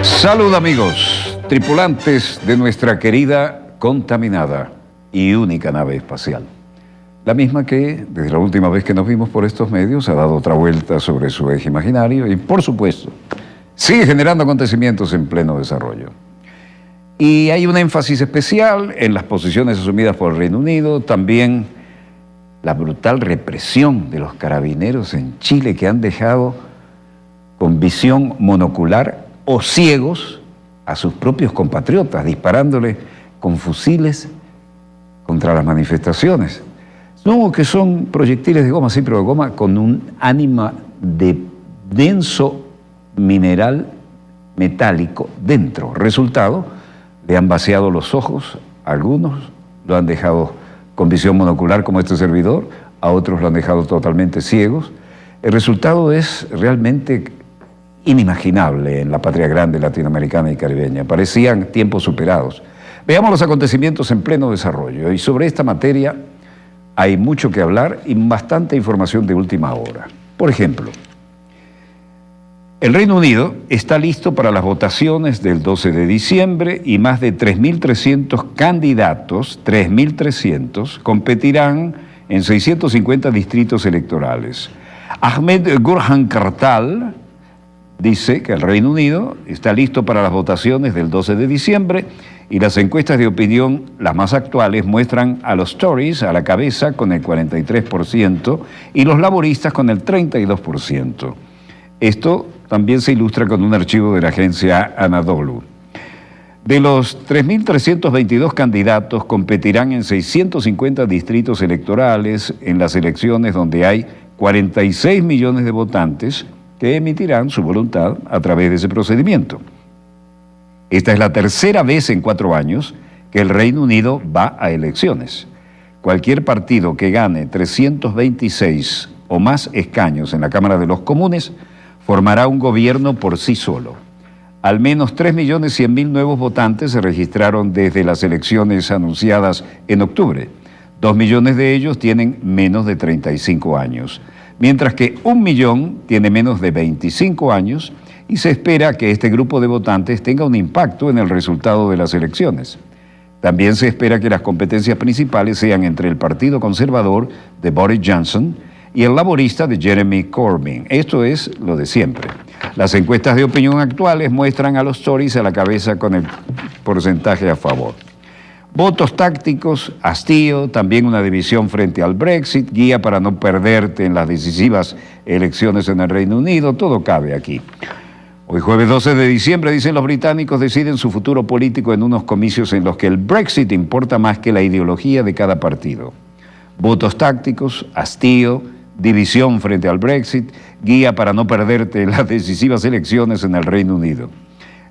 Salud amigos, tripulantes de nuestra querida, contaminada y única nave espacial. La misma que, desde la última vez que nos vimos por estos medios, ha dado otra vuelta sobre su eje imaginario y, por supuesto, sigue generando acontecimientos en pleno desarrollo. Y hay un énfasis especial en las posiciones asumidas por el Reino Unido, también la brutal represión de los carabineros en Chile que han dejado con visión monocular o ciegos a sus propios compatriotas, disparándole con fusiles contra las manifestaciones. No, que son proyectiles de goma, sí, pero de goma con un ánima de denso mineral metálico dentro. Resultado, le han vaciado los ojos, a algunos lo han dejado con visión monocular como este servidor, a otros lo han dejado totalmente ciegos. El resultado es realmente inimaginable en la patria grande latinoamericana y caribeña. Parecían tiempos superados. Veamos los acontecimientos en pleno desarrollo. Y sobre esta materia hay mucho que hablar y bastante información de última hora. Por ejemplo, el Reino Unido está listo para las votaciones del 12 de diciembre y más de 3.300 candidatos, 3.300, competirán en 650 distritos electorales. Ahmed Gurhan Kartal dice que el Reino Unido está listo para las votaciones del 12 de diciembre y las encuestas de opinión, las más actuales, muestran a los Tories a la cabeza con el 43% y los laboristas con el 32%. Esto también se ilustra con un archivo de la agencia Anadolu. De los 3.322 candidatos competirán en 650 distritos electorales en las elecciones donde hay 46 millones de votantes que emitirán su voluntad a través de ese procedimiento. Esta es la tercera vez en 4 años que el Reino Unido va a elecciones. Cualquier partido que gane 326 o más escaños en la Cámara de los Comunes formará un gobierno por sí solo. Al menos 3.100.000 nuevos votantes se registraron desde las elecciones anunciadas en octubre. 2 millones de ellos tienen menos de 35 años. Mientras que 1 millón tiene menos de 25 años y se espera que este grupo de votantes tenga un impacto en el resultado de las elecciones. También se espera que las competencias principales sean entre el Partido Conservador de Boris Johnson y el laborista de Jeremy Corbyn. Esto es lo de siempre. Las encuestas de opinión actuales muestran a los Tories a la cabeza con el porcentaje a favor. Votos tácticos, hastío, también una división frente al Brexit, guía para no perderte en las decisivas elecciones en el Reino Unido, todo cabe aquí. Hoy jueves 12 de diciembre, dicen los británicos, deciden su futuro político en unos comicios en los que el Brexit importa más que la ideología de cada partido. Votos tácticos, hastío, división frente al Brexit, guía para no perderte en las decisivas elecciones en el Reino Unido.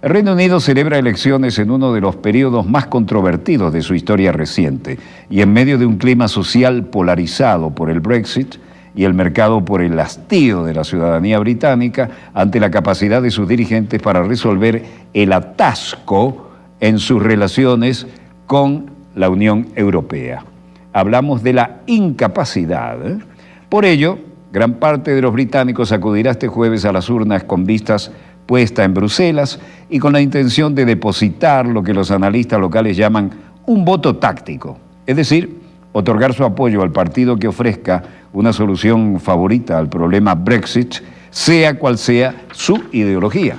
El Reino Unido celebra elecciones en uno de los periodos más controvertidos de su historia reciente y en medio de un clima social polarizado por el Brexit y el mercado por el hastío de la ciudadanía británica ante la capacidad de sus dirigentes para resolver el atasco en sus relaciones con la Unión Europea. Hablamos de la incapacidad. Por ello, gran parte de los británicos acudirá este jueves a las urnas con vistas puesta en Bruselas y con la intención de depositar lo que los analistas locales llaman un voto táctico, es decir, otorgar su apoyo al partido que ofrezca una solución favorita al problema Brexit, sea cual sea su ideología.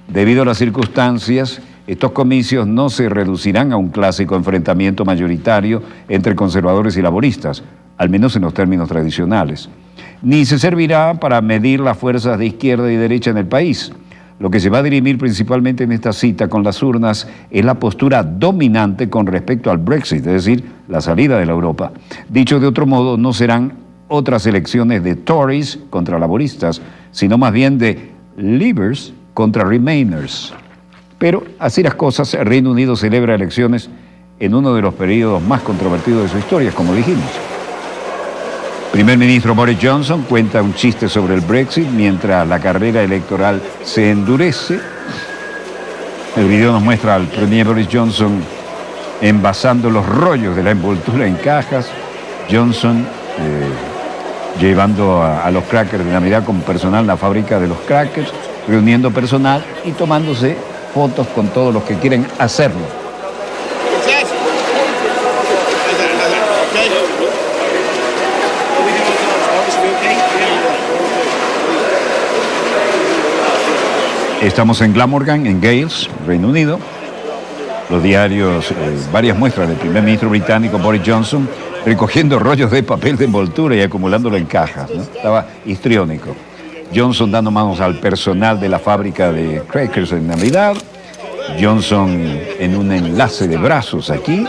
Debido a las circunstancias, estos comicios no se reducirán a un clásico enfrentamiento mayoritario entre conservadores y laboristas, al menos en los términos tradicionales, ni se servirá para medir las fuerzas de izquierda y derecha en el país. Lo que se va a dirimir principalmente en esta cita con las urnas es la postura dominante con respecto al Brexit, es decir, la salida de la Europa. Dicho de otro modo, no serán otras elecciones de Tories contra laboristas, sino más bien de Leavers contra Remainers. Pero así las cosas, el Reino Unido celebra elecciones en uno de los periodos más controvertidos de su historia, como dijimos. Primer ministro Boris Johnson cuenta un chiste sobre el Brexit mientras la carrera electoral se endurece. El video nos muestra al Premier Boris Johnson envasando los rollos de la envoltura en cajas. Johnson llevando a los crackers de Navidad con personal en la fábrica de los crackers, reuniendo personal y tomándose fotos con todos los que quieren hacerlo. Estamos en Glamorgan, en Gales, Reino Unido. Los diarios, varias muestras del primer ministro británico Boris Johnson recogiendo rollos de papel de envoltura y acumulándolo en cajas, ¿no? Estaba histriónico. Johnson dando manos al personal de la fábrica de crackers en Navidad. Johnson en un enlace de brazos aquí.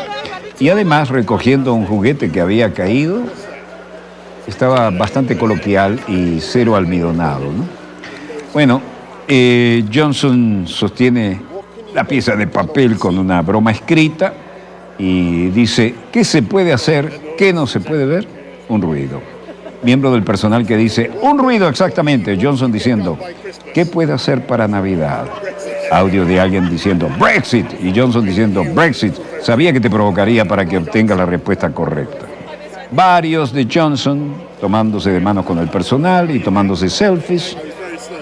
Y además recogiendo un juguete que había caído. Estaba bastante coloquial y cero almidonado, ¿no? Bueno, Johnson sostiene la pieza de papel con una broma escrita y dice, ¿qué se puede hacer? ¿Qué no se puede ver? Un ruido. Miembro del personal que dice, un ruido exactamente. Johnson diciendo, ¿qué puede hacer para Navidad? Audio de alguien diciendo, Brexit. Y Johnson diciendo, Brexit. Sabía que te provocaría para que obtengas la respuesta correcta. Varios de Johnson tomándose de manos con el personal y tomándose selfies.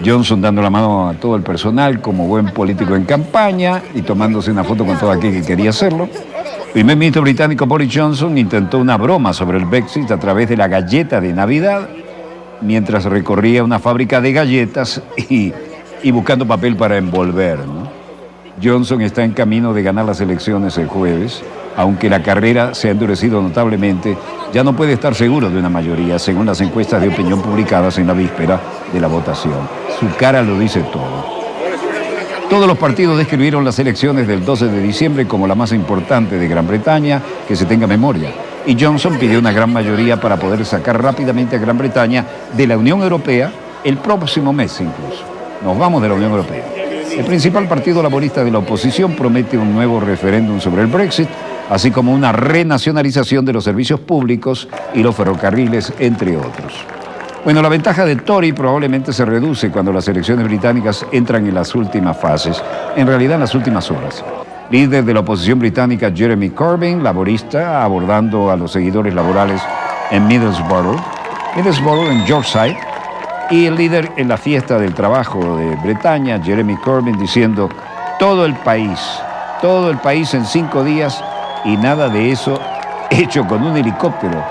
Johnson dando la mano a todo el personal como buen político en campaña y tomándose una foto con todo aquel que quería hacerlo. El primer ministro británico Boris Johnson intentó una broma sobre el Brexit a través de la galleta de Navidad mientras recorría una fábrica de galletas y buscando papel para envolver, ¿no? Johnson está en camino de ganar las elecciones el jueves. Aunque la carrera se ha endurecido notablemente, ya no puede estar seguro de una mayoría, según las encuestas de opinión publicadas en la víspera de la votación. Su cara lo dice todo. Todos los partidos describieron las elecciones del 12 de diciembre como la más importante de Gran Bretaña que se tenga memoria. Y Johnson pidió una gran mayoría para poder sacar rápidamente a Gran Bretaña de la Unión Europea el próximo mes incluso. Nos vamos de la Unión Europea. El principal partido laborista de la oposición promete un nuevo referéndum sobre el Brexit, así como una renacionalización de los servicios públicos y los ferrocarriles, entre otros. Bueno, la ventaja de Tory probablemente se reduce cuando las elecciones británicas entran en las últimas fases, en realidad en las últimas horas. Líder de la oposición británica Jeremy Corbyn, laborista, abordando a los seguidores laborales en Middlesbrough en Yorkshire, y el líder en la fiesta del trabajo de Bretaña, Jeremy Corbyn, diciendo todo el país en 5 días y nada de eso hecho con un helicóptero.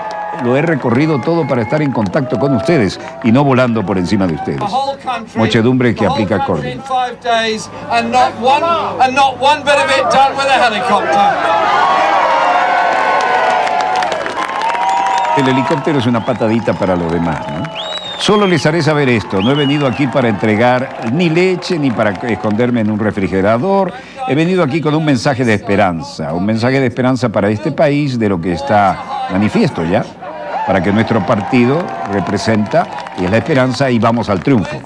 Lo he recorrido todo para estar en contacto con ustedes y no volando por encima de ustedes. Muchedumbre que aplica Corbyn. El helicóptero es una patadita para los demás, ¿no? Solo les haré saber esto, no he venido aquí para entregar ni leche ni para esconderme en un refrigerador. He venido aquí con un mensaje de esperanza para este país de lo que está manifiesto ya, para que nuestro partido representa y es la esperanza y vamos al triunfo.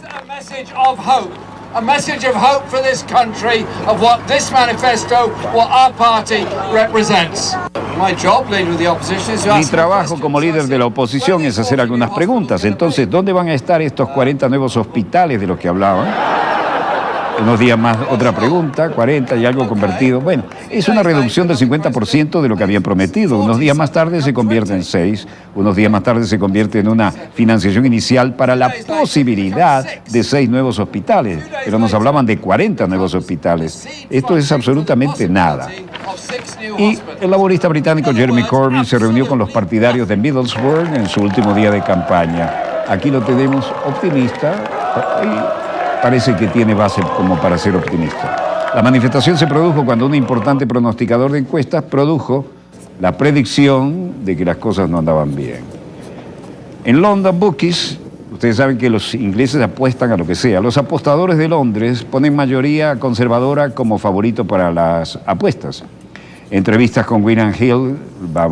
A message of hope for this country, of what this manifesto, what our party represents. My job, leader of the opposition, is to ask. Mi trabajo como líder de la oposición es hacer algunas preguntas. Entonces, ¿dónde van a estar estos 40 nuevos hospitales de los que hablaban? Unos días más, otra pregunta, 40 y algo convertido. Bueno, es una reducción del 50% de lo que habían prometido. Unos días más tarde se convierte en 6, unos días más tarde se convierte en una financiación inicial para la posibilidad de 6 nuevos hospitales. Pero nos hablaban de 40 nuevos hospitales. Esto es absolutamente nada. Y el laborista británico Jeremy Corbyn se reunió con los partidarios de Middlesbrough en su último día de campaña. Aquí lo tenemos optimista y parece que tiene base como para ser optimista. La manifestación se produjo cuando un importante pronosticador de encuestas produjo la predicción de que las cosas no andaban bien. En London Bookies, ustedes saben que los ingleses apuestan a lo que sea. Los apostadores de Londres ponen mayoría conservadora como favorito para las apuestas. Entrevistas con William Hill,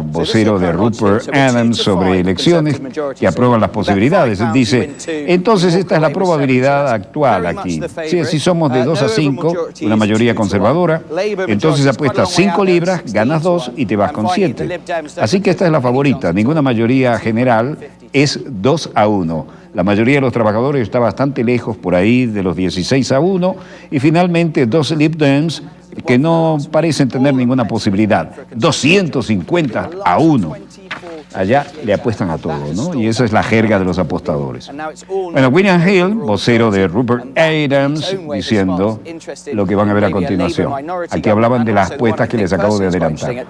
vocero de Rupert Adams, sobre elecciones que aprueban las posibilidades. Dice, entonces esta es la probabilidad actual aquí. Si somos de 2 a 5, una mayoría conservadora, entonces apuestas 5 libras, ganas 2 y te vas con 7. Así que esta es la favorita. Ninguna mayoría general es 2 a 1. La mayoría de los trabajadores está bastante lejos, por ahí de los 16 a 1. Y finalmente 2 Lib Dems que no parecen tener ninguna posibilidad. 250 a 1. Allá le apuestan a todo, ¿no? Y esa es la jerga de los apostadores. Bueno, William Hill, vocero de Rupert Adams, diciendo lo que van a ver a continuación. Aquí hablaban de las apuestas que les acabo de adelantar.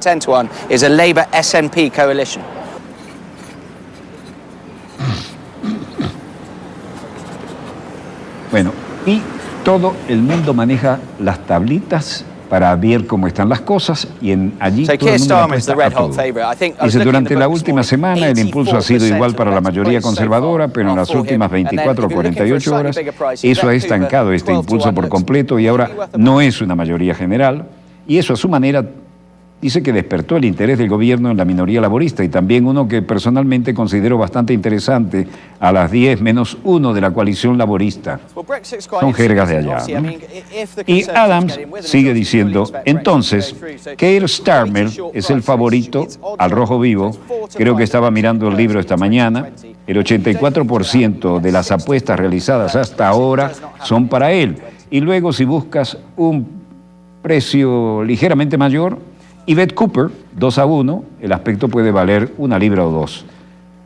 Bueno, y todo el mundo maneja las tablitas para ver cómo están las cosas y allí todo el mundo apuesta a todo. Dice, durante la última semana el impulso ha sido igual para la mayoría conservadora, pero en las últimas 24 o 48 horas eso ha estancado este impulso por completo y ahora no es una mayoría general y eso a su manera dice que despertó el interés del gobierno en la minoría laborista y también uno que personalmente considero bastante interesante, a las 10 menos 1 de la coalición laborista. Son jergas de allá, ¿no? Y Adams sigue diciendo, entonces, Keir Starmer es el favorito al rojo vivo. Creo que estaba mirando el libro esta mañana. El 84% de las apuestas realizadas hasta ahora son para él. Y luego si buscas un precio ligeramente mayor, Yvette Cooper, 2 a 1, el aspecto puede valer 1 libra o 2.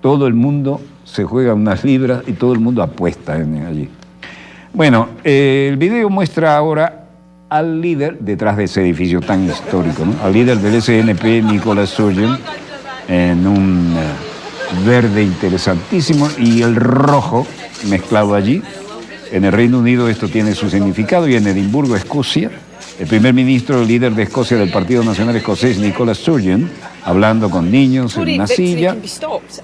Todo el mundo se juega unas libras y todo el mundo apuesta allí. Bueno, el video muestra ahora al líder detrás de ese edificio tan histórico, ¿no? Al líder del SNP, Nicola Sturgeon, en un verde interesantísimo y el rojo mezclado allí. En el Reino Unido esto tiene su significado y en Edimburgo, Escocia, el primer ministro, el líder de Escocia del Partido Nacional Escocés, Nicola Sturgeon, hablando con niños en una silla.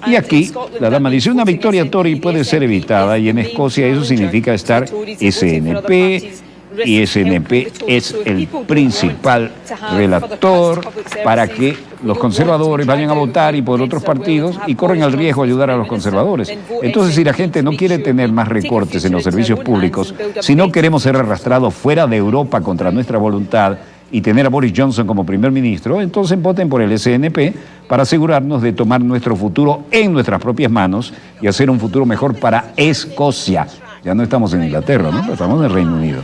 Y aquí la dama dice, una victoria Tory puede ser evitada y en Escocia eso significa estar SNP, y SNP es el principal relator para que los conservadores vayan a votar y por otros partidos y corren el riesgo de ayudar a los conservadores. Entonces, si la gente no quiere tener más recortes en los servicios públicos, si no queremos ser arrastrados fuera de Europa contra nuestra voluntad y tener a Boris Johnson como primer ministro, entonces voten por el SNP para asegurarnos de tomar nuestro futuro en nuestras propias manos y hacer un futuro mejor para Escocia. Ya no estamos en Inglaterra, ¿no? Estamos en el Reino Unido.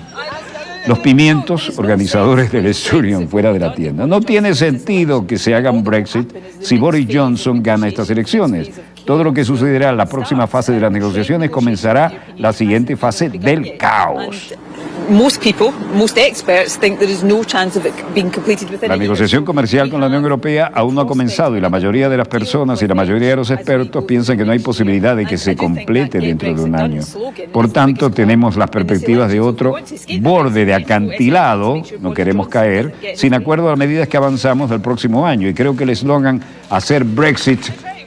Los pimientos, organizadores del Sturgeon fuera de la tienda. No tiene sentido que se hagan Brexit si Boris Johnson gana estas elecciones. Todo lo que sucederá en la próxima fase de las negociaciones comenzará la siguiente fase del caos. La negociación comercial con la Unión Europea aún no ha comenzado y la mayoría de las personas y la mayoría de los expertos piensan que no hay posibilidad de que se complete dentro de un año. Por tanto, tenemos las perspectivas de otro borde de acantilado, no queremos caer, sin acuerdo a medidas que avanzamos del próximo año. Y creo que el eslogan hacer Brexit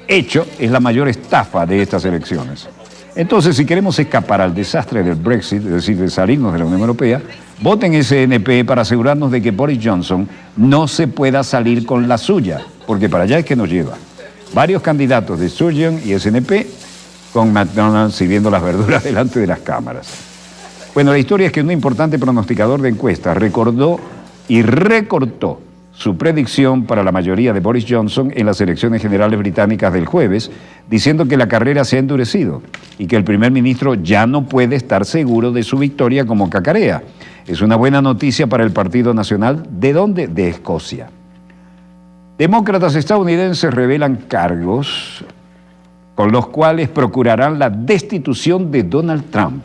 hecho es la mayor estafa de estas elecciones. Entonces, si queremos escapar al desastre del Brexit, es decir, de salirnos de la Unión Europea, voten SNP para asegurarnos de que Boris Johnson no se pueda salir con la suya, porque para allá es que nos lleva. Varios candidatos de Sturgeon y SNP con McDonald's sirviendo las verduras delante de las cámaras. Bueno, la historia es que un importante pronosticador de encuestas recordó y recortó su predicción para la mayoría de Boris Johnson en las elecciones generales británicas del jueves, diciendo que la carrera se ha endurecido y que el primer ministro ya no puede estar seguro de su victoria como cacarea. Es una buena noticia para el Partido Nacional. ¿De dónde? De Escocia. Demócratas estadounidenses revelan cargos con los cuales procurarán la destitución de Donald Trump.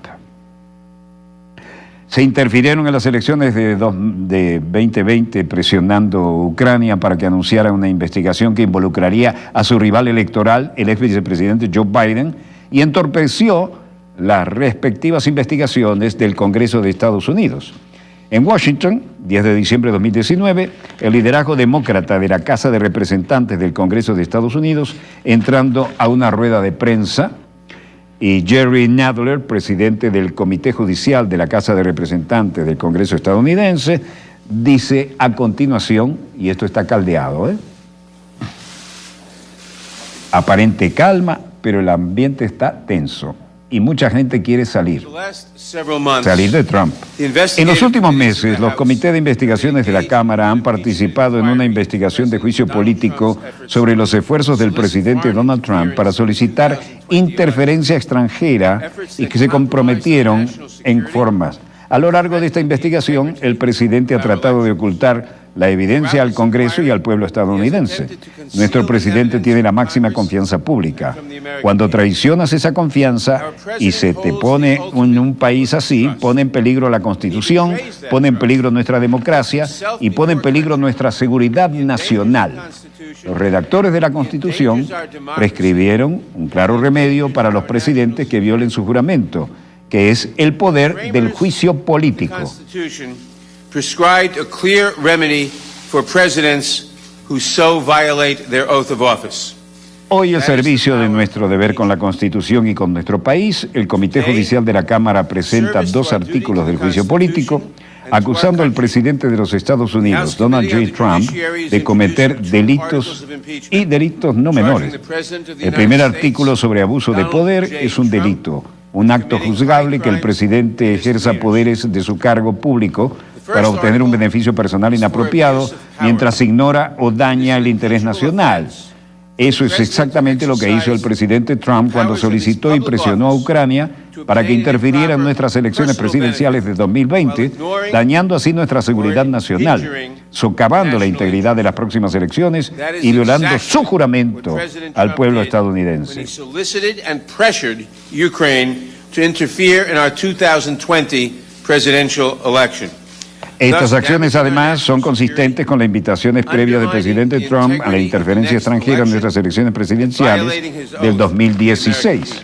Se interfirieron en las elecciones de 2020 presionando a Ucrania para que anunciara una investigación que involucraría a su rival electoral, el ex vicepresidente Joe Biden, y entorpeció las respectivas investigaciones del Congreso de Estados Unidos. En Washington, 10 de diciembre de 2019, el liderazgo demócrata de la Casa de Representantes del Congreso de Estados Unidos, entrando a una rueda de prensa, y Jerry Nadler, presidente del Comité Judicial de la Casa de Representantes del Congreso estadounidense, dice a continuación, y esto está caldeado, aparente calma, pero el ambiente está tenso y mucha gente quiere salir de Trump. En los últimos meses, los comités de investigaciones de la Cámara han participado en una investigación de juicio político sobre los esfuerzos del presidente Donald Trump para solicitar interferencia extranjera y que se comprometieron en formas. A lo largo de esta investigación, el presidente ha tratado de ocultar la evidencia al Congreso y al pueblo estadounidense. Nuestro presidente tiene la máxima confianza pública. Cuando traicionas esa confianza y se te pone en un país así, pone en peligro la Constitución, pone en peligro nuestra democracia y pone en peligro nuestra seguridad nacional. Los redactores de la Constitución prescribieron un claro remedio para los presidentes que violen su juramento, que es el poder del juicio político. Prescribed a clear remedy for presidents who so violate their oath of office. Hoy, al servicio de nuestro deber con la Constitución y con nuestro país, el Comité Judicial de la Cámara presenta 2 artículos del juicio político acusando al presidente de los Estados Unidos, Donald J. Trump, de cometer delitos y delitos no menores. El primer artículo sobre abuso de poder es un delito, un acto juzgable que el presidente ejerza poderes de su cargo público para obtener un beneficio personal inapropiado mientras ignora o daña el interés nacional. Eso es exactamente lo que hizo el presidente Trump cuando solicitó y presionó a Ucrania para que interfiriera en nuestras elecciones presidenciales de 2020, dañando así nuestra seguridad nacional, socavando la integridad de las próximas elecciones y violando su juramento al pueblo estadounidense. Estas acciones, además, son consistentes con las invitaciones previas del presidente Trump a la interferencia extranjera en nuestras elecciones presidenciales del 2016.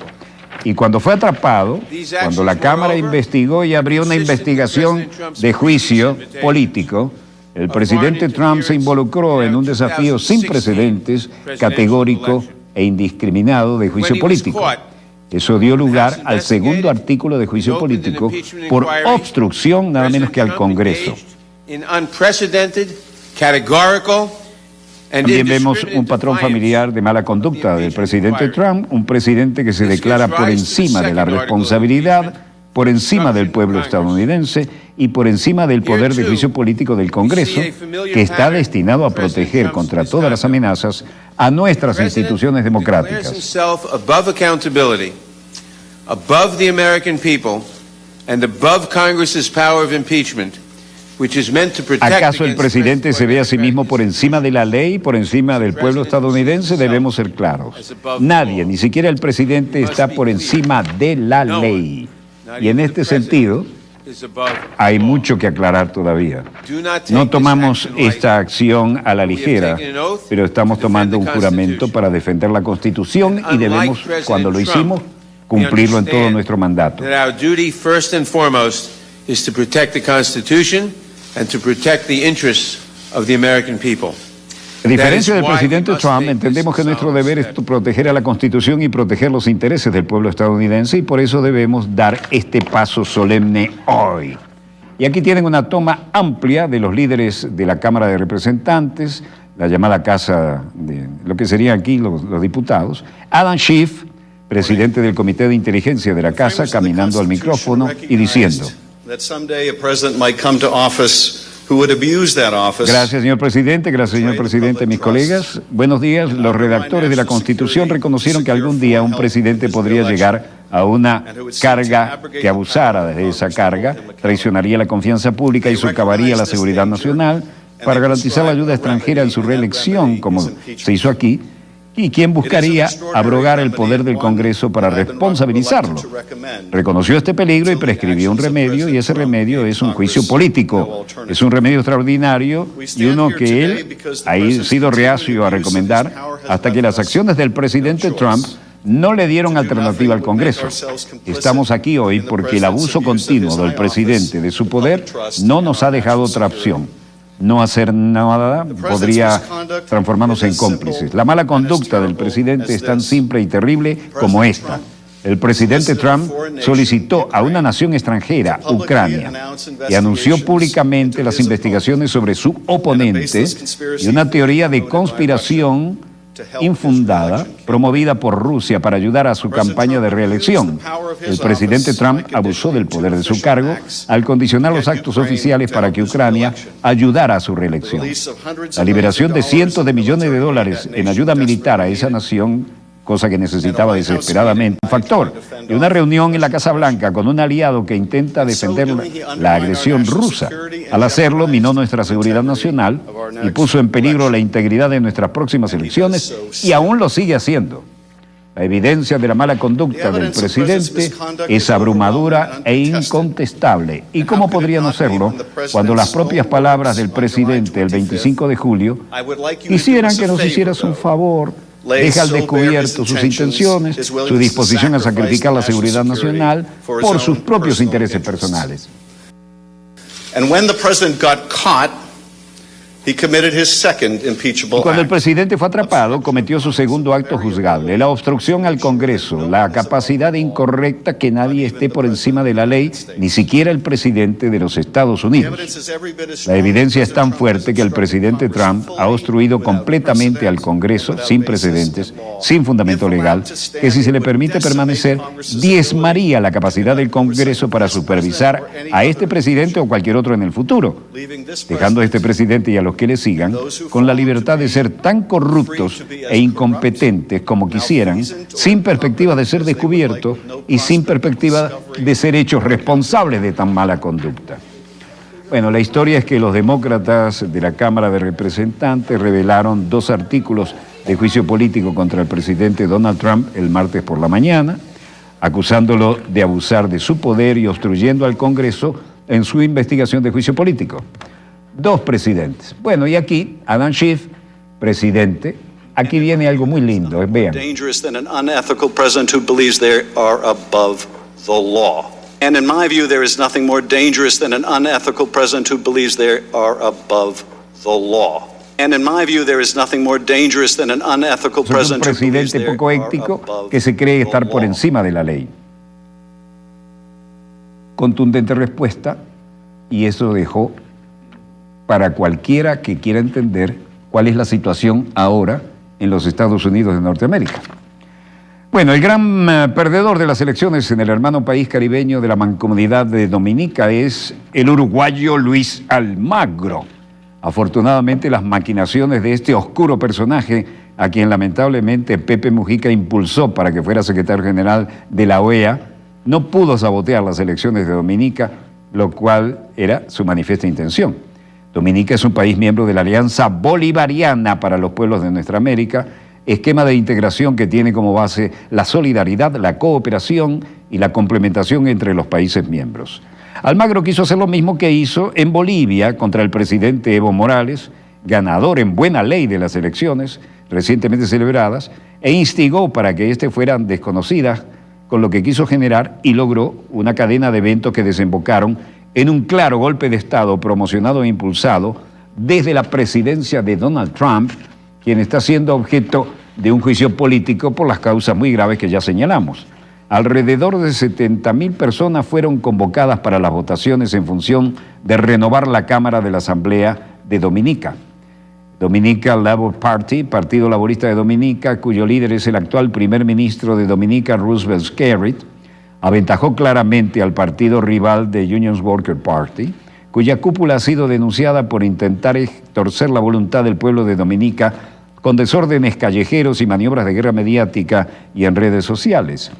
Y cuando fue atrapado, cuando la Cámara investigó y abrió una investigación de juicio político, el presidente Trump se involucró en un desafío sin precedentes, categórico e indiscriminado de juicio político. Eso dio lugar al segundo artículo de juicio político por obstrucción nada menos que al Congreso. También vemos un patrón familiar de mala conducta del presidente Trump, un presidente que se declara por encima de la responsabilidad, por encima del pueblo estadounidense y por encima del poder de juicio político del Congreso, que está destinado a proteger contra todas las amenazas a nuestras instituciones democráticas. Above the American people and above Congress's power of impeachment, which is meant to protect. ¿Acaso el presidente se ve a sí mismo por encima de la ley, por encima del pueblo estadounidense? Debemos ser claros. Nadie, ni siquiera el presidente, está por encima de la ley. Y en este sentido, hay mucho que aclarar todavía. No tomamos esta acción a la ligera, pero estamos tomando un juramento para defender la Constitución y debemos, cuando lo hicimos, cumplirlo en todo nuestro mandato. Our duty first and foremost is to protect the Constitution and to protect the interests of the American people. A diferencia del presidente Trump, entendemos que nuestro deber es proteger a la Constitución y proteger los intereses del pueblo estadounidense y por eso debemos dar este paso solemne hoy. Y aquí tienen una toma amplia de los líderes de la Cámara de Representantes, la llamada Casa de lo que serían aquí los diputados, Adam Schiff, presidente del Comité de Inteligencia de la Casa, caminando al micrófono y diciendo: Gracias, señor presidente, mis colegas. Buenos días. Los redactores de la Constitución reconocieron que algún día un presidente podría llegar a una carga que abusara de esa carga, traicionaría la confianza pública y socavaría la seguridad nacional para garantizar la ayuda extranjera en su reelección, como se hizo aquí, y quien buscaría abrogar el poder del Congreso para responsabilizarlo. Reconoció este peligro y prescribió un remedio, y ese remedio es un juicio político. Es un remedio extraordinario y uno que él ha sido reacio a recomendar hasta que las acciones del presidente Trump no le dieron alternativa al Congreso. Estamos aquí hoy porque el abuso continuo del presidente de su poder no nos ha dejado otra opción. No hacer nada podría transformarnos en cómplices. La mala conducta del presidente es tan simple y terrible como esta. El presidente Trump solicitó a una nación extranjera, Ucrania, y anunció públicamente las investigaciones sobre su oponente y una teoría de conspiración infundada promovida por Rusia para ayudar a su campaña de reelección. El presidente Trump abusó del poder de su cargo al condicionar los actos oficiales para que Ucrania ayudara a su reelección. La liberación de cientos de millones de dólares en ayuda militar a esa nación, cosa que necesitaba desesperadamente, un factor de una reunión en la Casa Blanca con un aliado que intenta defender la agresión rusa. Al hacerlo, minó nuestra seguridad nacional y puso en peligro la integridad de nuestras próximas elecciones y aún lo sigue haciendo. La evidencia de la mala conducta del presidente es abrumadora e incontestable. ¿Y cómo podría no serlo cuando las propias palabras del presidente el 25 de julio quisieran que nos hicieras un favor? Deja al descubierto sus intenciones, su disposición a sacrificar la seguridad nacional por sus propios intereses personales. And when the president got caught, he committed his second impeachable Cuando el act. presidente fue atrapado, cometió su segundo acto juzgable, la obstrucción al Congreso, la capacidad incorrecta que nadie esté por encima de la ley, ni siquiera el presidente de los Estados Unidos. La evidencia es tan fuerte que el presidente Trump ha obstruido completamente al Congreso, sin precedentes, sin fundamento legal, que si se le permite permanecer, diezmaría la capacidad del Congreso para supervisar a este presidente o cualquier otro en el futuro, dejando a este presidente y a los que le sigan con la libertad de ser tan corruptos e incompetentes como quisieran, sin perspectiva de ser descubiertos y sin perspectiva de ser hechos responsables de tan mala conducta. Bueno, la historia es que los demócratas de la Cámara de Representantes revelaron 2 artículos de juicio político contra el presidente Donald Trump el martes por la mañana, acusándolo de abusar de su poder y obstruyendo al Congreso en su investigación de juicio político. 2 presidentes. Bueno, y aquí, Adam Schiff, presidente. Aquí viene algo muy lindo, vean. Dangerous than an unethical president who believes they are above the law. And in my view, there is nothing more dangerous than an unethical president who believes they are above the law. And in my view, there is nothing more dangerous than an unethical Es un president who believes presidente they poco are ético above que se cree estar the por law. encima de la ley. Contundente respuesta, y eso dejó para cualquiera que quiera entender cuál es la situación ahora en los Estados Unidos de Norteamérica. Bueno, el gran perdedor de las elecciones en el hermano país caribeño de la Mancomunidad de Dominica es el uruguayo Luis Almagro. Afortunadamente, las maquinaciones de este oscuro personaje, a quien lamentablemente Pepe Mujica impulsó para que fuera secretario general de la OEA, no pudo sabotear las elecciones de Dominica, lo cual era su manifiesta intención. Dominica es un país miembro de la Alianza Bolivariana para los Pueblos de Nuestra América, esquema de integración que tiene como base la solidaridad, la cooperación y la complementación entre los países miembros. Almagro quiso hacer lo mismo que hizo en Bolivia contra el presidente Evo Morales, ganador en buena ley de las elecciones recientemente celebradas, e instigó para que éste fueran desconocidas, con lo que quiso generar y logró una cadena de eventos que desembocaron en un claro golpe de Estado promocionado e impulsado desde la presidencia de Donald Trump, quien está siendo objeto de un juicio político por las causas muy graves que ya señalamos. Alrededor de 70.000 personas fueron convocadas para las votaciones en función de renovar la Cámara de la Asamblea de Dominica. Dominica Labour Party, Partido Laborista de Dominica, cuyo líder es el actual primer ministro de Dominica, Roosevelt Skerrit, aventajó claramente al partido rival de Union Worker Party, cuya cúpula ha sido denunciada por intentar torcer la voluntad del pueblo de Dominica con desórdenes callejeros y maniobras de guerra mediática y en redes sociales.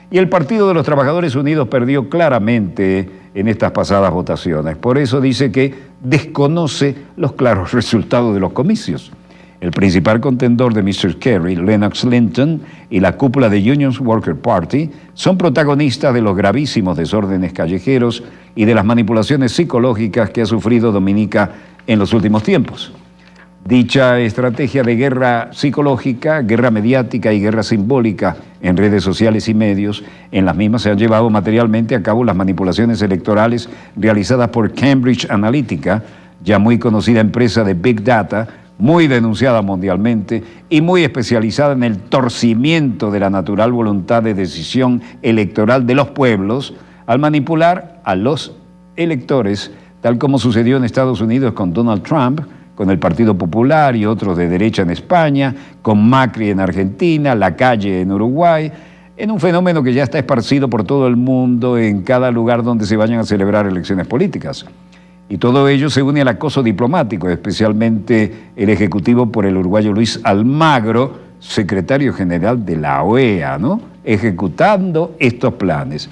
Y el Partido de los Trabajadores Unidos perdió claramente en estas pasadas votaciones. Por eso dice que desconoce los claros resultados de los comicios. El principal contendor de Mr. Kerry, Lennox Linton, y la cúpula de Union Worker Party son protagonistas de los gravísimos desórdenes callejeros y de las manipulaciones psicológicas que ha sufrido Dominica en los últimos tiempos. Dicha estrategia de guerra psicológica, guerra mediática y guerra simbólica en redes sociales y medios, en las mismas se han llevado materialmente a cabo las manipulaciones electorales realizadas por Cambridge Analytica, ya muy conocida empresa de Big Data, muy denunciada mundialmente y muy especializada en el torcimiento de la natural voluntad de decisión electoral de los pueblos al manipular a los electores, tal como sucedió en Estados Unidos con Donald Trump, con el Partido Popular y otros de derecha en España, con Macri en Argentina, Lacalle en Uruguay, en un fenómeno que ya está esparcido por todo el mundo en cada lugar donde se vayan a celebrar elecciones políticas. Y todo ello se une al acoso diplomático, especialmente el ejecutivo por el uruguayo Luis Almagro, secretario general de la OEA, ¿no?, ejecutando estos planes.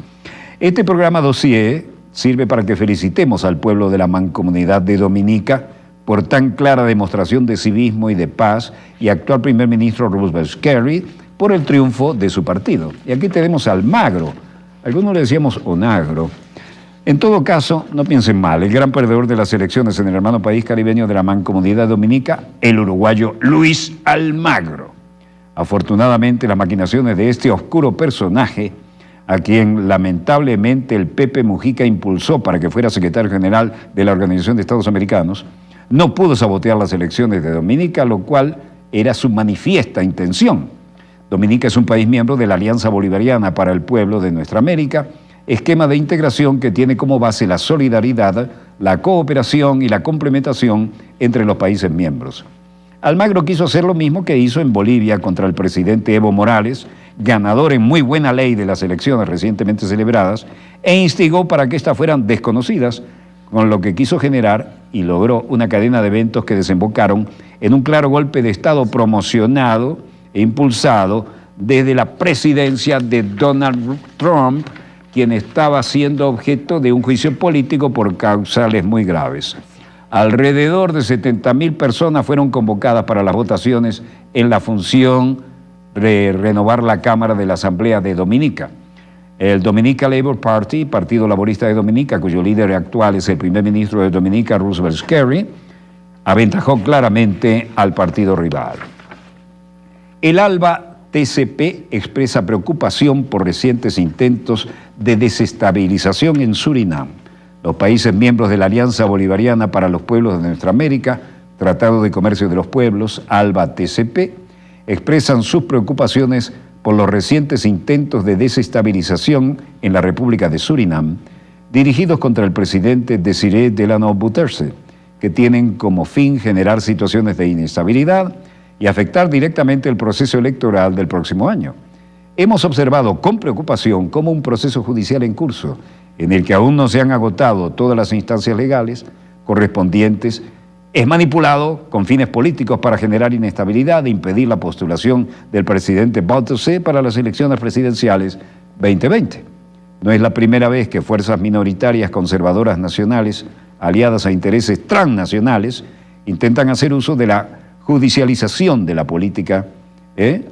Este programa Dossier sirve para que felicitemos al pueblo de la Mancomunidad de Dominica por tan clara demostración de civismo y de paz, y actual primer ministro Roosevelt Scarry por el triunfo de su partido. Y aquí tenemos a Almagro, algunos le decíamos Onagro. En todo caso, no piensen mal, el gran perdedor de las elecciones en el hermano país caribeño de la Mancomunidad Dominica, el uruguayo Luis Almagro. Afortunadamente, las maquinaciones de este oscuro personaje, a quien lamentablemente el Pepe Mujica impulsó para que fuera secretario general de la Organización de Estados Americanos, no pudo sabotear las elecciones de Dominica, lo cual era su manifiesta intención. Dominica es un país miembro de la Alianza Bolivariana para el Pueblo de Nuestra América, esquema de integración que tiene como base la solidaridad, la cooperación y la complementación entre los países miembros. Almagro quiso hacer lo mismo que hizo en Bolivia contra el presidente Evo Morales, ganador en muy buena ley de las elecciones recientemente celebradas, e instigó para que éstas fueran desconocidas, con lo que quiso generar y logró una cadena de eventos que desembocaron en un claro golpe de Estado promocionado e impulsado desde la presidencia de Donald Trump, quien estaba siendo objeto de un juicio político por causales muy graves. Alrededor de 70.000 personas fueron convocadas para las votaciones en la función de renovar la Cámara de la Asamblea de Dominica. El Dominica Labour Party, Partido Laborista de Dominica, cuyo líder actual es el primer ministro de Dominica, Roosevelt Scarry, aventajó claramente al partido rival. El ALBA TCP expresa preocupación por recientes intentos de desestabilización en Surinam. Los países miembros de la Alianza Bolivariana para los Pueblos de Nuestra América, Tratado de Comercio de los Pueblos, ALBA TCP, expresan sus preocupaciones por los recientes intentos de desestabilización en la República de Surinam, dirigidos contra el presidente Desiré Delano Bouterse, que tienen como fin generar situaciones de inestabilidad y afectar directamente el proceso electoral del próximo año. Hemos observado con preocupación cómo un proceso judicial en curso, en el que aún no se han agotado todas las instancias legales correspondientes, es manipulado con fines políticos para generar inestabilidad e impedir la postulación del presidente Bouterse para las elecciones presidenciales 2020. No es la primera vez que fuerzas minoritarias conservadoras nacionales, aliadas a intereses transnacionales, intentan hacer uso de la judicialización de la política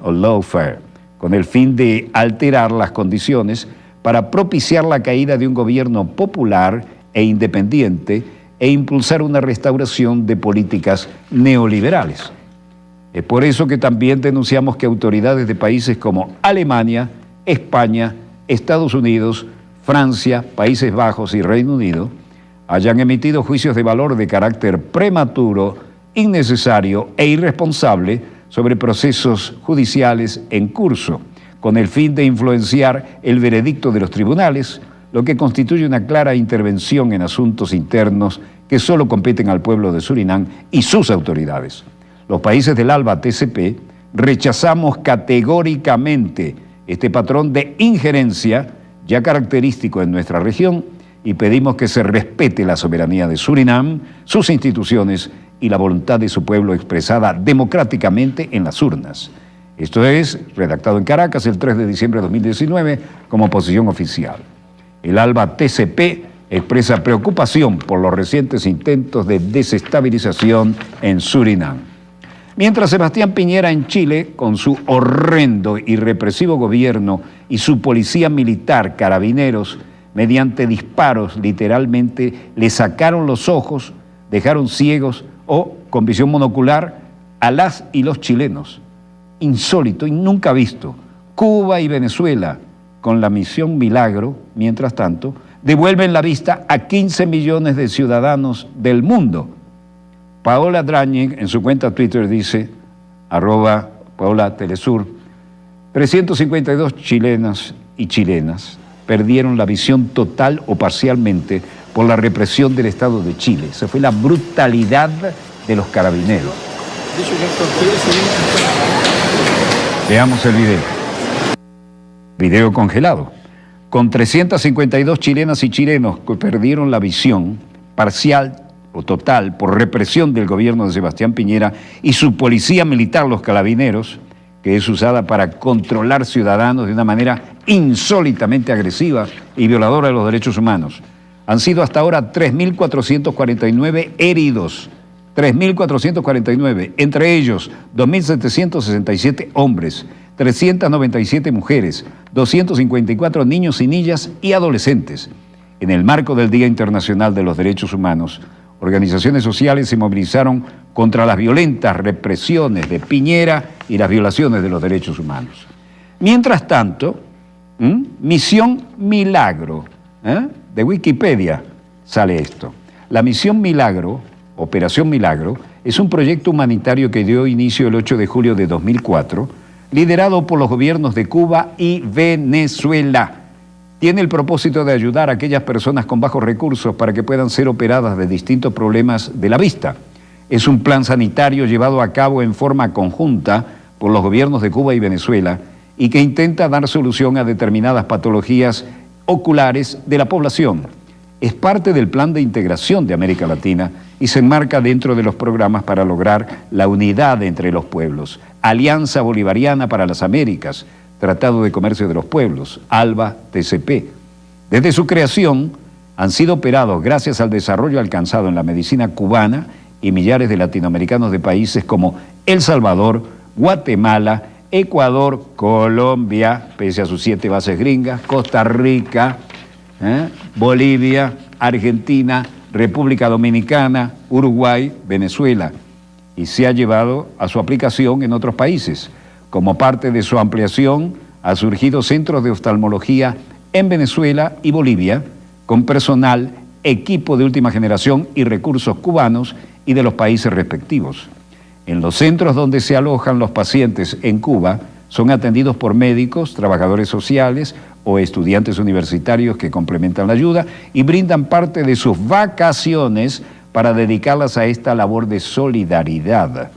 o lawfare, con el fin de alterar las condiciones para propiciar la caída de un gobierno popular e independiente e impulsar una restauración de políticas neoliberales. Es por eso que también denunciamos que autoridades de países como Alemania, España, Estados Unidos, Francia, Países Bajos y Reino Unido hayan emitido juicios de valor de carácter prematuro, innecesario e irresponsable sobre procesos judiciales en curso, con el fin de influenciar el veredicto de los tribunales, lo que constituye una clara intervención en asuntos internos que solo competen al pueblo de Surinam y sus autoridades. Los países del ALBA TCP rechazamos categóricamente este patrón de injerencia ya característico en nuestra región y pedimos que se respete la soberanía de Surinam, sus instituciones y la voluntad de su pueblo expresada democráticamente en las urnas. Esto es, redactado en Caracas el 3 de diciembre de 2019 como posición oficial. El ALBA TCP expresa preocupación por los recientes intentos de desestabilización en Surinam. Mientras Sebastián Piñera en Chile, con su horrendo y represivo gobierno y su policía militar, carabineros, mediante disparos literalmente le sacaron los ojos, dejaron ciegos o con visión monocular a las y los chilenos. Insólito y nunca visto. Cuba y Venezuela, con la misión Milagro, mientras tanto, devuelven la vista a 15 millones de ciudadanos del mundo. Paola Drañig en su cuenta Twitter dice, @PaolaTelesur, 352 chilenas y chilenas perdieron la visión total o parcialmente por la represión del Estado de Chile. Esa fue la brutalidad de los carabineros. Veamos el video. Video congelado. Con 352 chilenas y chilenos que perdieron la visión parcial o total por represión del gobierno de Sebastián Piñera y su policía militar, los carabineros, que es usada para controlar ciudadanos de una manera insólitamente agresiva y violadora de los derechos humanos. Han sido hasta ahora 3.449 heridos, 3.449, entre ellos 2.767 hombres, 397 mujeres, 254 niños y niñas y adolescentes. En el marco del Día Internacional de los Derechos Humanos, organizaciones sociales se movilizaron contra las violentas represiones de Piñera y las violaciones de los derechos humanos. Mientras tanto, Misión Milagro, de Wikipedia sale esto. La Misión Milagro, Operación Milagro, es un proyecto humanitario que dio inicio el 8 de julio de 2004, liderado por los gobiernos de Cuba y Venezuela. Tiene el propósito de ayudar a aquellas personas con bajos recursos para que puedan ser operadas de distintos problemas de la vista. Es un plan sanitario llevado a cabo en forma conjunta por los gobiernos de Cuba y Venezuela y que intenta dar solución a determinadas patologías oculares de la población. Es parte del Plan de Integración de América Latina y se enmarca dentro de los programas para lograr la unidad entre los pueblos, Alianza Bolivariana para las Américas, Tratado de Comercio de los Pueblos, ALBA-TCP. Desde su creación han sido operados gracias al desarrollo alcanzado en la medicina cubana y millares de latinoamericanos de países como El Salvador, Guatemala, Ecuador, Colombia, pese a sus 7 bases gringas, Costa Rica, Bolivia, Argentina, República Dominicana, Uruguay, Venezuela, y se ha llevado a su aplicación en otros países. Como parte de su ampliación, ha surgido centros de oftalmología en Venezuela y Bolivia, con personal, equipo de última generación y recursos cubanos y de los países respectivos. En los centros donde se alojan los pacientes en Cuba, son atendidos por médicos, trabajadores sociales o estudiantes universitarios que complementan la ayuda y brindan parte de sus vacaciones para dedicarlas a esta labor de solidaridad.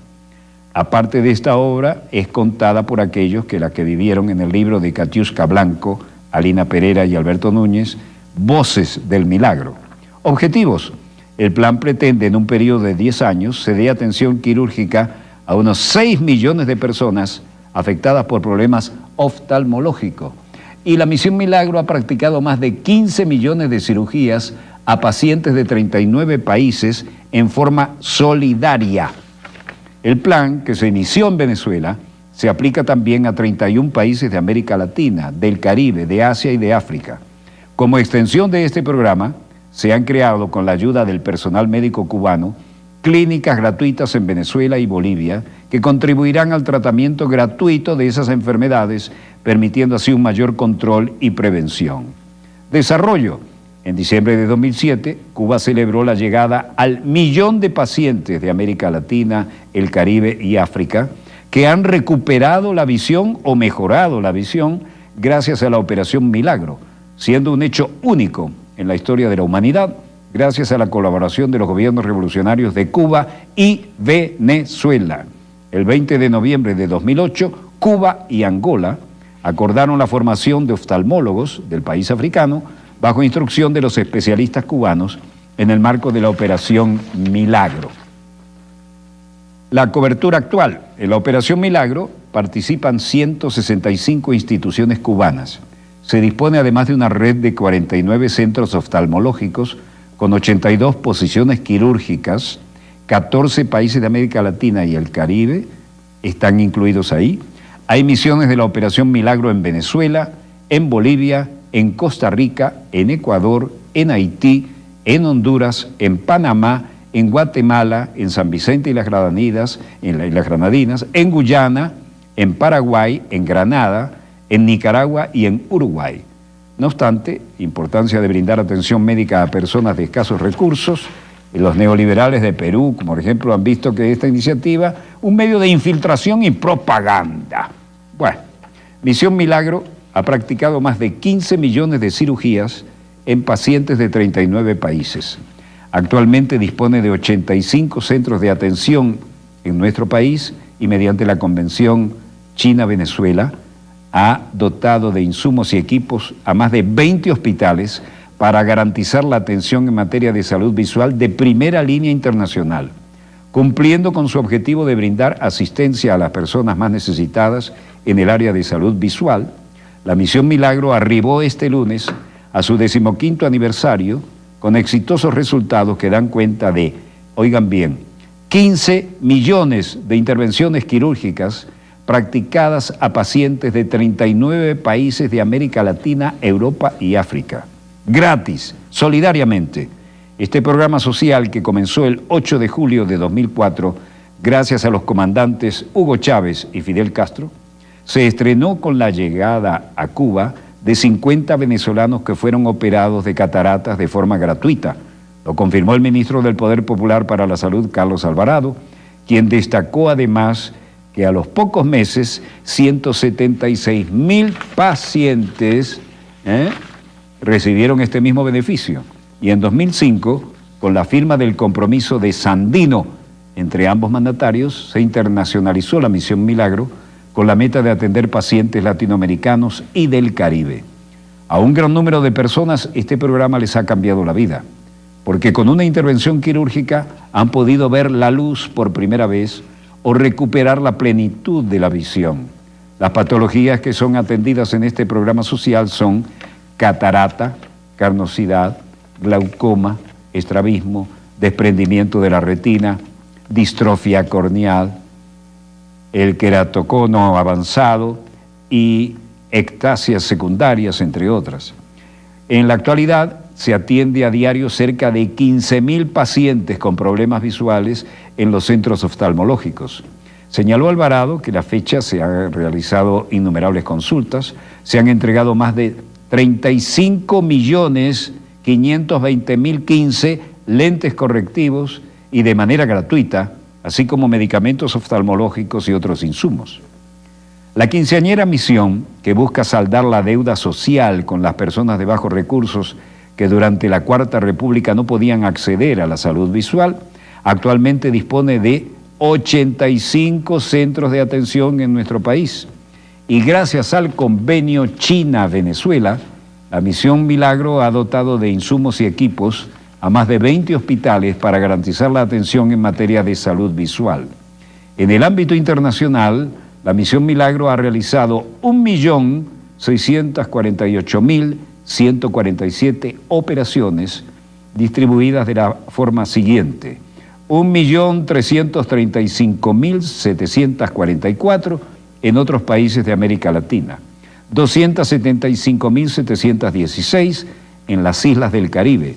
Aparte de esta obra, es contada por aquellos que la que vivieron en el libro de Katiuska Blanco, Alina Pereira y Alberto Núñez, Voces del Milagro. Objetivos. El plan pretende en un periodo de 10 años se dé atención quirúrgica a unos 6 millones de personas afectadas por problemas oftalmológicos. Y la Misión Milagro ha practicado más de 15 millones de cirugías a pacientes de 39 países en forma solidaria. El plan, que se inició en Venezuela, se aplica también a 31 países de América Latina, del Caribe, de Asia y de África. Como extensión de este programa, se han creado, con la ayuda del personal médico cubano, clínicas gratuitas en Venezuela y Bolivia que contribuirán al tratamiento gratuito de esas enfermedades, permitiendo así un mayor control y prevención. Desarrollo. En diciembre de 2007, Cuba celebró la llegada al 1 millón de pacientes de América Latina, el Caribe y África que han recuperado la visión o mejorado la visión gracias a la Operación Milagro, siendo un hecho único en la historia de la humanidad, gracias a la colaboración de los gobiernos revolucionarios de Cuba y Venezuela. El 20 de noviembre de 2008, Cuba y Angola acordaron la formación de oftalmólogos del país africano bajo instrucción de los especialistas cubanos en el marco de la Operación Milagro. La cobertura actual. En la Operación Milagro participan 165 instituciones cubanas. Se dispone además de una red de 49 centros oftalmológicos con 82 posiciones quirúrgicas, 14 países de América Latina y el Caribe están incluidos ahí. Hay misiones de la Operación Milagro en Venezuela, en Bolivia, en Costa Rica, en Ecuador, en Haití, en Honduras, en Panamá, en Guatemala, en San Vicente y las Granadinas, en Guyana, en Paraguay, en Granada, en Nicaragua y en Uruguay. No obstante, importancia de brindar atención médica a personas de escasos recursos. Los neoliberales de Perú, como por ejemplo, han visto que esta iniciativa un medio de infiltración y propaganda. Bueno, Misión Milagro ha practicado más de 15 millones de cirugías en pacientes de 39 países. Actualmente dispone de 85 centros de atención en nuestro país y mediante la Convención China-Venezuela ha dotado de insumos y equipos a más de 20 hospitales para garantizar la atención en materia de salud visual de primera línea internacional, cumpliendo con su objetivo de brindar asistencia a las personas más necesitadas en el área de salud visual. La Misión Milagro arribó este lunes a su 15º aniversario con exitosos resultados que dan cuenta de, oigan bien, 15 millones de intervenciones quirúrgicas practicadas a pacientes de 39 países de América Latina, Europa y África. Gratis, solidariamente. Este programa social que comenzó el 8 de julio de 2004, gracias a los comandantes Hugo Chávez y Fidel Castro, se estrenó con la llegada a Cuba de 50 venezolanos que fueron operados de cataratas de forma gratuita. Lo confirmó el ministro del Poder Popular para la Salud, Carlos Alvarado, quien destacó además que a los pocos meses 176.000 pacientes recibieron este mismo beneficio. Y en 2005, con la firma del compromiso de Sandino entre ambos mandatarios, se internacionalizó la Misión Milagro con la meta de atender pacientes latinoamericanos y del Caribe. A un gran número de personas este programa les ha cambiado la vida, porque con una intervención quirúrgica han podido ver la luz por primera vez o recuperar la plenitud de la visión. Las patologías que son atendidas en este programa social son catarata, carnosidad, glaucoma, estrabismo, desprendimiento de la retina, distrofia corneal, el queratocono avanzado y ectasias secundarias, entre otras. En la actualidad se atiende a diario cerca de 15.000 pacientes con problemas visuales en los centros oftalmológicos. Señaló Alvarado que a la fecha se han realizado innumerables consultas, se han entregado más de 35.520.015 lentes correctivos y de manera gratuita, así como medicamentos oftalmológicos y otros insumos. La quinceañera misión, que busca saldar la deuda social con las personas de bajos recursos que durante la Cuarta República no podían acceder a la salud visual, actualmente dispone de 85 centros de atención en nuestro país. Y gracias al convenio China-Venezuela, la Misión Milagro ha dotado de insumos y equipos a más de 20 hospitales para garantizar la atención en materia de salud visual. En el ámbito internacional, la Misión Milagro ha realizado 1.648.147 operaciones distribuidas de la forma siguiente: 1.335.744 en otros países de América Latina, 275.716 en las islas del Caribe,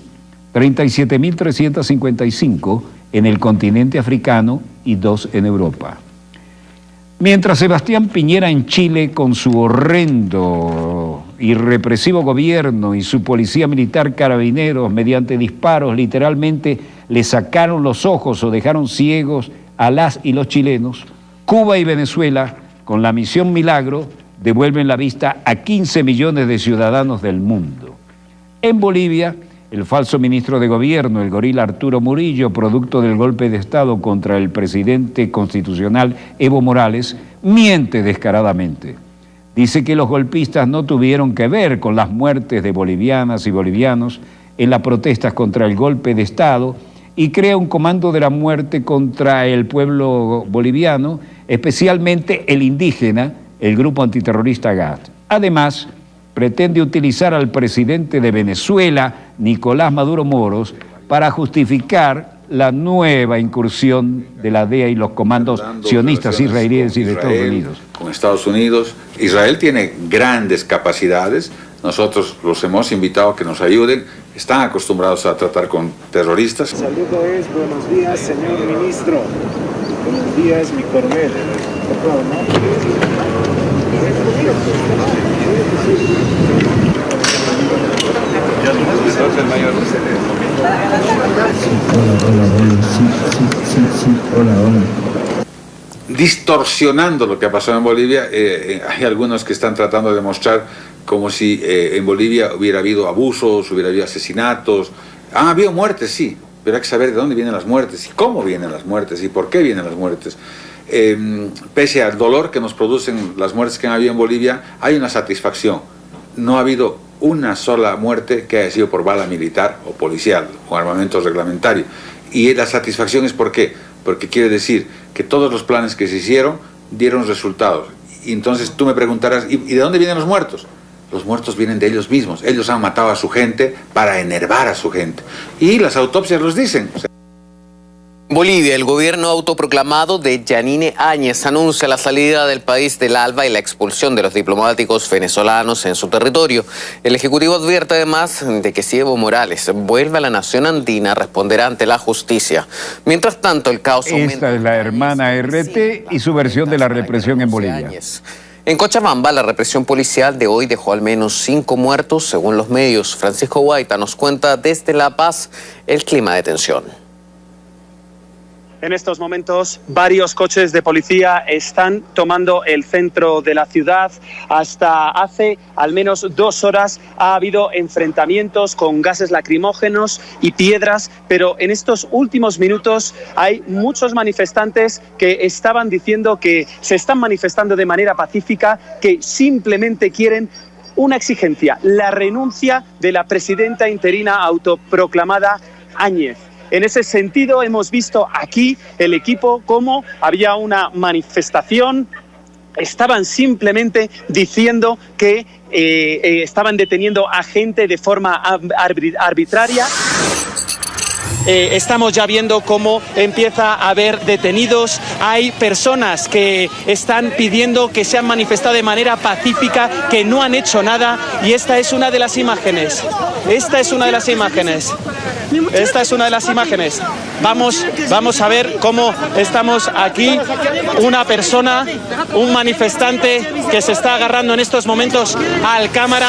37.355 en el continente africano y 2 en Europa. Mientras Sebastián Piñera en Chile, con su horrendo y represivo gobierno y su policía militar carabineros, mediante disparos literalmente le sacaron los ojos o dejaron ciegos a las y los chilenos, Cuba y Venezuela, con la Misión Milagro, devuelven la vista a 15 millones de ciudadanos del mundo. En Bolivia, el falso ministro de Gobierno, el gorila Arturo Murillo, producto del golpe de Estado contra el presidente constitucional Evo Morales, miente descaradamente. Dice que los golpistas no tuvieron que ver con las muertes de bolivianas y bolivianos en las protestas contra el golpe de Estado y crea un comando de la muerte contra el pueblo boliviano, especialmente el indígena, el grupo antiterrorista GAT. Además, pretende utilizar al presidente de Venezuela, Nicolás Maduro Moros, para justificar la nueva incursión de la DEA y los comandos sionistas israelíes y de Estados Unidos. Con Estados Unidos, Israel tiene grandes capacidades, nosotros los hemos invitado a que nos ayuden, están acostumbrados a tratar con terroristas. Saludo es, buenos días, señor ministro. Buenos días, mi coronel. Hola. Distorsionando lo que ha pasado en Bolivia, hay algunos que están tratando de mostrar como si en Bolivia hubiera habido abusos, hubiera habido asesinatos. Ha habido muertes, sí, pero hay que saber de dónde vienen las muertes y cómo vienen las muertes y por qué vienen las muertes. Pese al dolor que nos producen las muertes que han habido en Bolivia, hay una satisfacción. No ha habido una sola muerte que haya sido por bala militar o policial o armamento reglamentario. Y la satisfacción es ¿por qué? Porque quiere decir que todos los planes que se hicieron dieron resultados. Y entonces tú me preguntarás, ¿y de dónde vienen los muertos? Los muertos vienen de ellos mismos. Ellos han matado a su gente para enervar a su gente. Y las autopsias los dicen. Bolivia, el gobierno autoproclamado de Yanine Áñez anuncia la salida del país del ALBA y la expulsión de los diplomáticos venezolanos en su territorio. El Ejecutivo advierte además de que si Evo Morales vuelve a la nación andina, responderá ante la justicia. Mientras tanto, el caos aumenta. Esta es la hermana RT y su versión de la represión en Bolivia. En Cochabamba, la represión policial de hoy dejó al menos 5 muertos, según los medios. Francisco Guaita nos cuenta desde La Paz el clima de tensión. En estos momentos, varios coches de policía están tomando el centro de la ciudad. Hasta hace al menos 2 horas ha habido enfrentamientos con gases lacrimógenos y piedras, pero en estos últimos minutos hay muchos manifestantes que estaban diciendo que se están manifestando de manera pacífica, que simplemente quieren una exigencia, la renuncia de la presidenta interina autoproclamada Áñez. En ese sentido, hemos visto aquí el equipo cómo había una manifestación. Estaban simplemente diciendo que estaban deteniendo a gente de forma arbitraria. Estamos ya viendo cómo empieza a haber detenidos. Hay personas que están pidiendo que se han manifestado de manera pacífica, que no han hecho nada. Y esta es una de las imágenes. Vamos a ver cómo estamos aquí. Una persona, un manifestante que se está agarrando en estos momentos al cámara.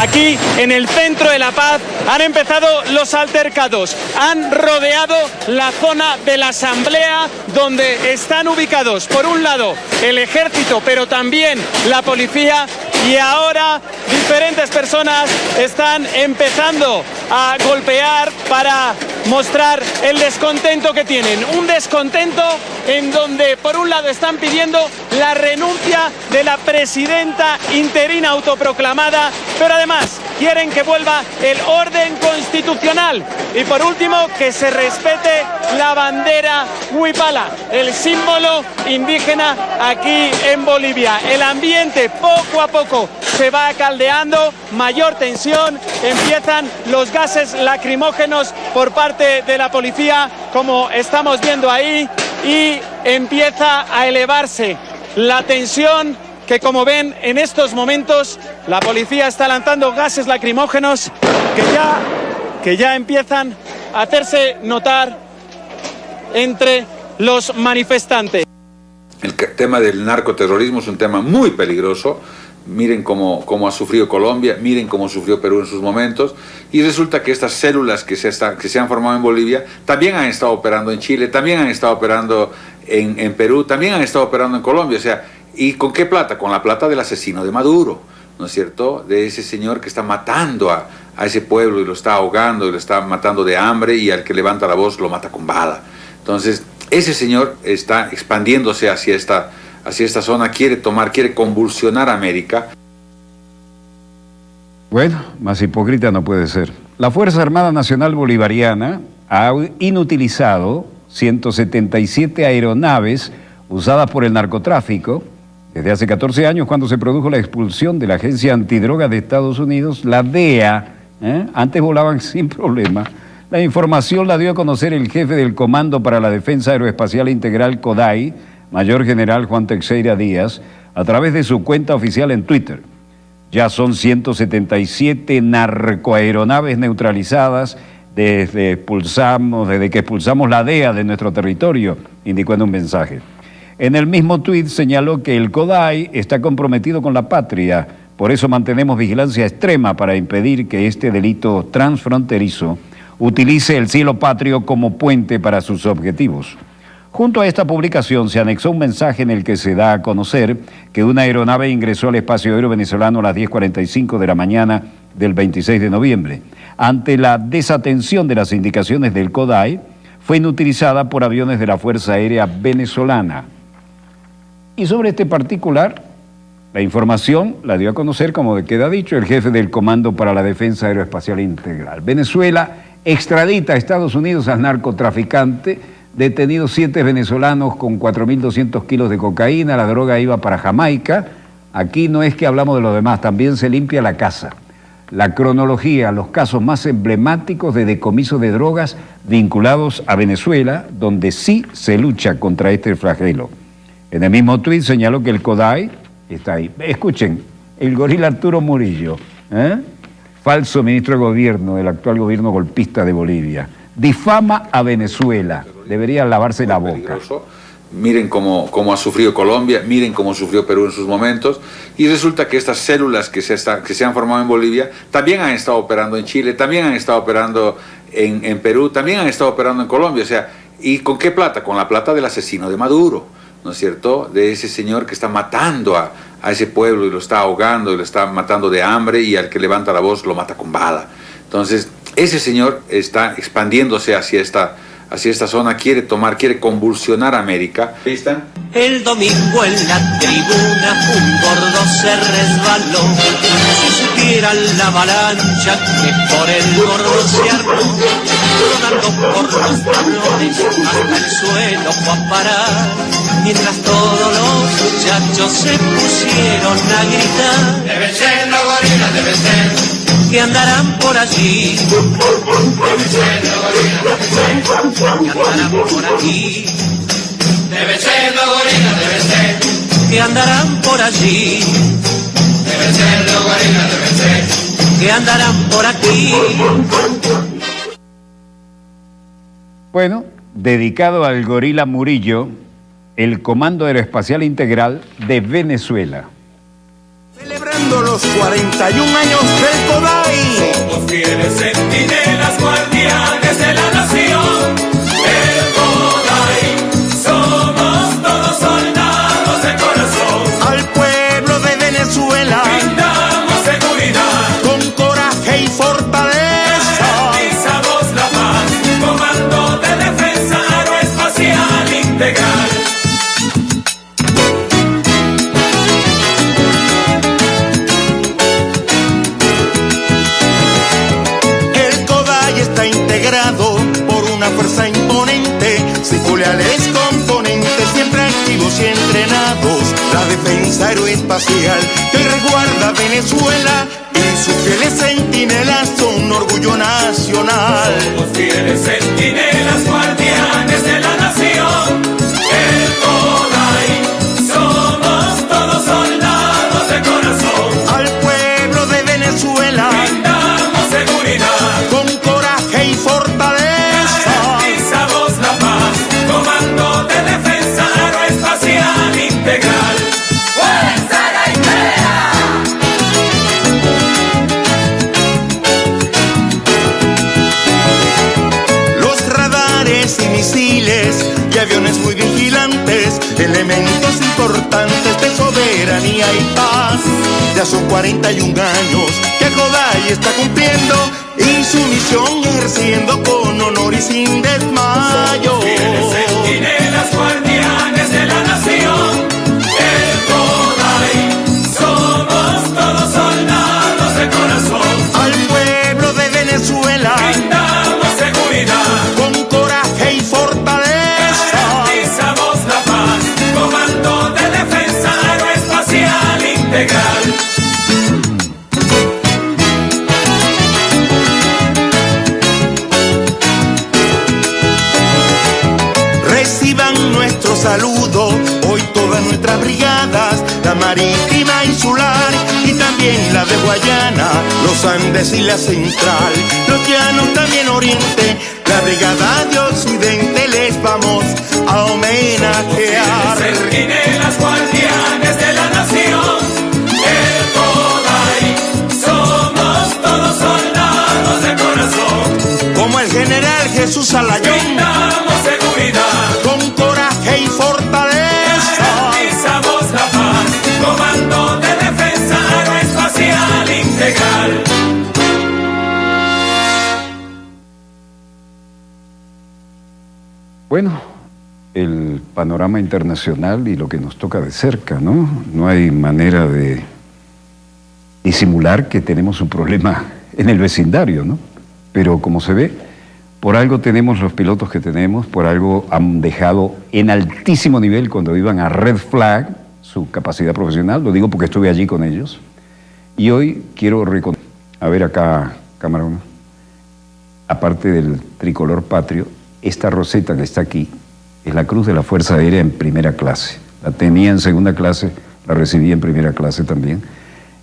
Aquí, en el centro de La Paz, han empezado los altercados. Han rodeado la zona de la Asamblea, donde están ubicados, por un lado, el ejército, pero también la policía. Y ahora diferentes personas están empezando a golpear para mostrar el descontento que tienen. Un descontento en donde, por un lado, están pidiendo la renuncia de la presidenta interina autoproclamada, pero además quieren que vuelva el orden constitucional. Y por último, que se respete la bandera huipala, el símbolo indígena aquí en Bolivia. El ambiente poco a poco se va caldeando, mayor tensión, empiezan los gases lacrimógenos por parte de la policía, como estamos viendo ahí, y empieza a elevarse la tensión, que como ven en estos momentos la policía está lanzando gases lacrimógenos que ya empiezan a hacerse notar entre los manifestantes. El tema del narcoterrorismo es un tema muy peligroso. Miren cómo ha sufrido Colombia, miren cómo sufrió Perú en sus momentos, y resulta que estas células que se han formado en Bolivia también han estado operando en Chile, también han estado operando en Perú, también han estado operando en Colombia. O sea, ¿y con qué plata? Con la plata del asesino de Maduro, ¿no es cierto? De ese señor que está matando a ese pueblo y lo está ahogando y lo está matando de hambre, y al que levanta la voz lo mata con bala. Entonces, ese señor está expandiéndose hacia esta zona, quiere convulsionar América. Bueno, más hipócrita no puede ser. La Fuerza Armada Nacional Bolivariana ha inutilizado 177 aeronaves usadas por el narcotráfico desde hace 14 años, cuando se produjo la expulsión de la Agencia Antidroga de Estados Unidos, la DEA. Antes volaban sin problema. La información la dio a conocer el jefe del Comando para la Defensa Aeroespacial Integral, CODAI, Mayor General Juan Teixeira Díaz, a través de su cuenta oficial en Twitter. Ya son 177 narcoaeronaves neutralizadas desde que expulsamos la DEA de nuestro territorio, indicó en un mensaje. En el mismo tuit señaló que el CODAI está comprometido con la patria, por eso mantenemos vigilancia extrema para impedir que este delito transfronterizo utilice el cielo patrio como puente para sus objetivos. Junto a esta publicación se anexó un mensaje en el que se da a conocer que una aeronave ingresó al espacio aéreo venezolano a las 10:45 de la mañana del 26 de noviembre. Ante la desatención de las indicaciones del CODAI, fue inutilizada por aviones de la Fuerza Aérea Venezolana. Y sobre este particular, la información la dio a conocer, como queda dicho, el jefe del Comando para la Defensa Aeroespacial Integral. Venezuela extradita a Estados Unidos al narcotraficante, detenidos 7 venezolanos con 4.200 kilos de cocaína, la droga iba para Jamaica. Aquí no es que hablamos de lo demás, también se limpia la casa. La cronología, los casos más emblemáticos de decomiso de drogas vinculados a Venezuela, donde sí se lucha contra este flagelo. En el mismo tuit señaló que el CODAI está ahí. Escuchen, el gorila Arturo Murillo, falso ministro de gobierno del actual gobierno golpista de Bolivia, difama a Venezuela, debería lavarse la boca. Miren cómo ha sufrido Colombia, miren cómo sufrió Perú en sus momentos, y resulta que estas células que se han formado en Bolivia también han estado operando en Chile, también han estado operando en Perú, también han estado operando en Colombia. O sea, ¿y con qué plata? Con la plata del asesino de Maduro, ¿no es cierto? De ese señor que está matando a ese pueblo y lo está ahogando y lo está matando de hambre, y al que levanta la voz lo mata con bala. Entonces, ese señor está expandiéndose hacia esta zona, quiere convulsionar América. ¿Listan? El domingo en la tribuna un gordo se resbaló. Si supieran la avalancha que por el gordo se armó, rodando por los tablones hasta el suelo fue a parar. Mientras todos los muchachos se pusieron a gritar: deben ser los gorilas, deben ser, que andarán por allí, deben ser los gorilas, que andarán por aquí, deben ser los gorilas, deben ser, que andarán por allí, deben ser los gorilas, deben ser, que andarán por aquí. Bueno, dedicado al gorila Murillo, el Comando Aeroespacial Integral de Venezuela. Celebrando los 41 años del CODAI. Somos fieles centinelas, guardianes de la nación. El CODAI, somos todos soldados de corazón. Al pueblo de Venezuela brindamos seguridad con coraje y fortaleza. Garantizamos la paz, Comando de Defensa Aeroespacial Integral. Por una fuerza imponente, cinco leales componentes, siempre activos y entrenados. La defensa aeroespacial que resguarda Venezuela y sus fieles centinelas son orgullo nacional. Somos fieles centinelas, guardianes de la nación. El CODAI, somos todos soldados de corazón. Al pueblo de Venezuela brindamos seguridad con coraje y fortaleza. Garantizamos la paz, Comando de Defensa Aeroespacial Integral. ¡Fuerza la idea! Los radares y misiles y aviones muy vigilantes, elementos importantes de soberanía y paz. Ya son 41 años que CODAI está cumpliendo y su misión ejerciendo con honor y sin desmayo. Somos fieles centinelas, guardianes de la nación. El CODAI, somos todos soldados de corazón. Al pueblo de Venezuela brindamos seguridad con coraje y fortaleza. Garantizamos la paz, Comando de Defensa Aeroespacial Integral. Reciban nuestro saludo hoy todas nuestras brigadas, la marítima insular y también la de Guayana, los Andes y la central, los llanos también oriente, la brigada de occidente les vamos a homenajear. Centinelas, guardianes de la nación. El CODAI, somos todos soldados de corazón. Como el al general Jesús Alayón. Brindamos seguridad, con coraje y fortaleza. garantizamos la paz, Comando de Defensa Aeroespacial Integral. Bueno, el panorama internacional y lo que nos toca de cerca, ¿no? No hay manera de disimular que tenemos un problema en el vecindario, ¿no? Pero como se ve, por algo tenemos los pilotos que tenemos, por algo han dejado en altísimo nivel cuando iban a Red Flag su capacidad profesional, lo digo porque estuve allí con ellos. Y hoy quiero reconocer, a ver acá, cámara 1, aparte del tricolor patrio, esta roseta que está aquí es la Cruz de la Fuerza Aérea en primera clase. La tenía en segunda clase, la recibí en primera clase también.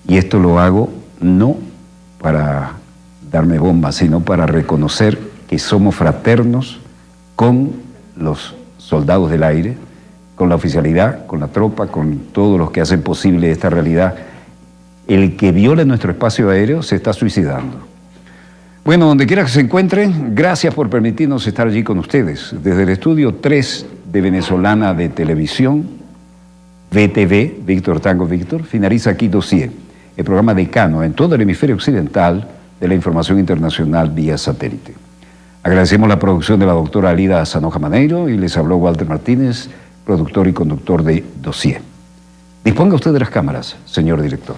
Y esto lo hago no para darme bomba, sino para reconocer que somos fraternos con los soldados del aire, con la oficialidad, con la tropa, con todos los que hacen posible esta realidad. El que viole nuestro espacio aéreo se está suicidando. Bueno, donde quiera que se encuentren, gracias por permitirnos estar allí con ustedes. Desde el estudio 3 de Venezolana de Televisión, VTV, Víctor Tango Víctor, finaliza aquí Dossier, el programa decano en todo el hemisferio occidental de la información internacional vía satélite. Agradecemos la producción de la doctora Alida Sanoja Maneiro y les habló Walter Martínez, productor y conductor de Dossier. Disponga usted de las cámaras, señor director.